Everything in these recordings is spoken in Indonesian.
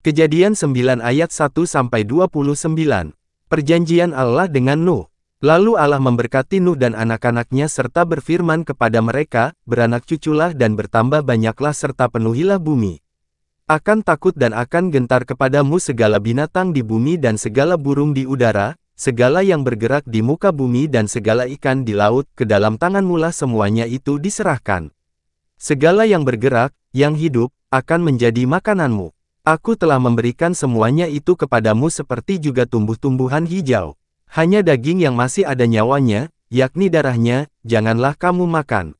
Kejadian 9 ayat 1-29. Perjanjian Allah dengan Nuh. Lalu Allah memberkati Nuh dan anak-anaknya serta berfirman kepada mereka, beranak cuculah dan bertambah banyaklah serta penuhilah bumi. Akan takut dan akan gentar kepadamu segala binatang di bumi dan segala burung di udara, segala yang bergerak di muka bumi dan segala ikan di laut, ke dalam tanganmulah semuanya itu diserahkan. Segala yang bergerak, yang hidup, akan menjadi makananmu. Aku telah memberikan semuanya itu kepadamu seperti juga tumbuh-tumbuhan hijau. Hanya daging yang masih ada nyawanya, yakni darahnya, janganlah kamu makan.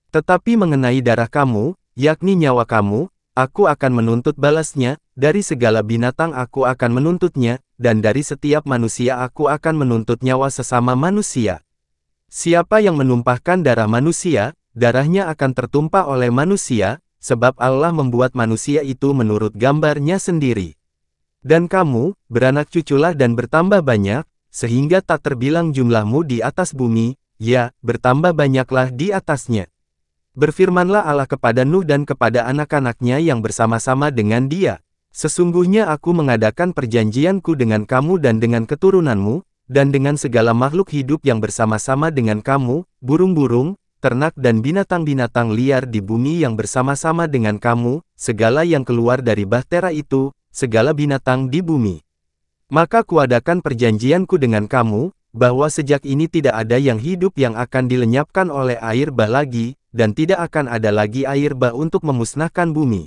Tetapi mengenai darah kamu, yakni nyawa kamu, aku akan menuntut balasnya, dari segala binatang aku akan menuntutnya, dan dari setiap manusia aku akan menuntut nyawa sesama manusia. Siapa yang menumpahkan darah manusia, darahnya akan tertumpah oleh manusia, sebab Allah membuat manusia itu menurut gambarnya sendiri. Dan kamu, beranak cuculah dan bertambah banyak, sehingga tak terbilang jumlahmu di atas bumi, ya, bertambah banyaklah di atasnya. Berfirmanlah Allah kepada Nuh dan kepada anak-anaknya yang bersama-sama dengan dia. Sesungguhnya aku mengadakan perjanjianku dengan kamu dan dengan keturunanmu, dan dengan segala makhluk hidup yang bersama-sama dengan kamu, burung-burung, ternak dan binatang-binatang liar di bumi yang bersama-sama dengan kamu, segala yang keluar dari bahtera itu, segala binatang di bumi. Maka kuadakan perjanjianku dengan kamu, bahwa sejak ini tidak ada yang hidup yang akan dilenyapkan oleh air bah lagi, dan tidak akan ada lagi air bah untuk memusnahkan bumi.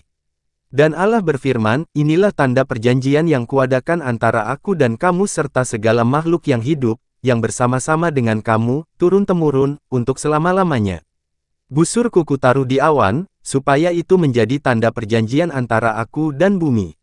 Dan Allah berfirman, inilah tanda perjanjian yang kuadakan antara aku dan kamu serta segala makhluk yang hidup, yang bersama-sama dengan kamu, turun-temurun, untuk selama-lamanya. Busurku kutaruh di awan, supaya itu menjadi tanda perjanjian antara aku dan bumi.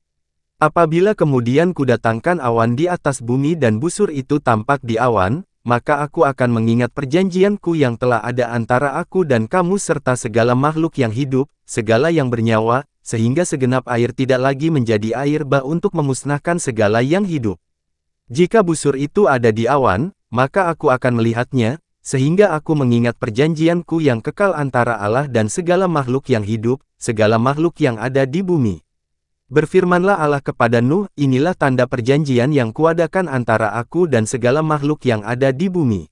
Apabila kemudian kudatangkan awan di atas bumi dan busur itu tampak di awan, maka aku akan mengingat perjanjianku yang telah ada antara aku dan kamu serta segala makhluk yang hidup, segala yang bernyawa, sehingga segenap air tidak lagi menjadi air bah untuk memusnahkan segala yang hidup. Jika busur itu ada di awan, maka aku akan melihatnya, sehingga aku mengingat perjanjianku yang kekal antara Allah dan segala makhluk yang hidup, segala makhluk yang ada di bumi. Berfirmanlah Allah kepada Nuh, inilah tanda perjanjian yang kuadakan antara aku dan segala makhluk yang ada di bumi.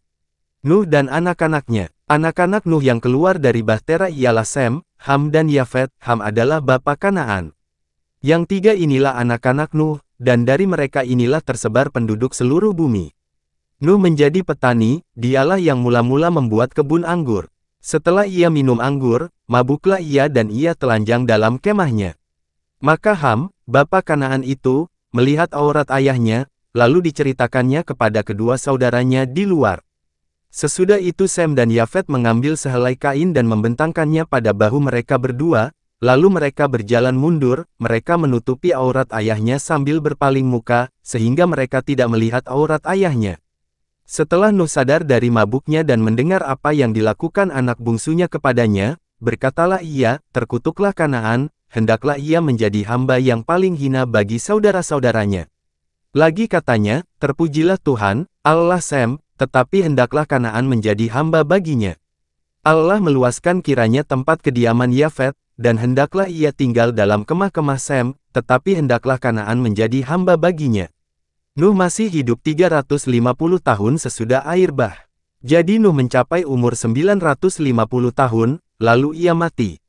Nuh dan anak-anaknya. Anak-anak Nuh yang keluar dari bahtera ialah Sem, Ham dan Yafet. Ham adalah bapa Kanaan. Yang tiga inilah anak-anak Nuh, dan dari mereka inilah tersebar penduduk seluruh bumi. Nuh menjadi petani, dialah yang mula-mula membuat kebun anggur. Setelah ia minum anggur, mabuklah ia dan ia telanjang dalam kemahnya. Maka Ham, bapa Kanaan itu, melihat aurat ayahnya, lalu diceritakannya kepada kedua saudaranya di luar. Sesudah itu Sem dan Yafet mengambil sehelai kain dan membentangkannya pada bahu mereka berdua, lalu mereka berjalan mundur, mereka menutupi aurat ayahnya sambil berpaling muka, sehingga mereka tidak melihat aurat ayahnya. Setelah Nuh sadar dari mabuknya dan mendengar apa yang dilakukan anak bungsunya kepadanya, berkatalah ia, terkutuklah Kanaan, hendaklah ia menjadi hamba yang paling hina bagi saudara-saudaranya. Lagi katanya, terpujilah Tuhan, Allah Sem, tetapi hendaklah Kanaan menjadi hamba baginya. Allah meluaskan kiranya tempat kediaman Yafet, dan hendaklah ia tinggal dalam kemah-kemah Sem, tetapi hendaklah Kanaan menjadi hamba baginya. Nuh masih hidup 350 tahun sesudah air bah. Jadi Nuh mencapai umur 950 tahun, lalu ia mati.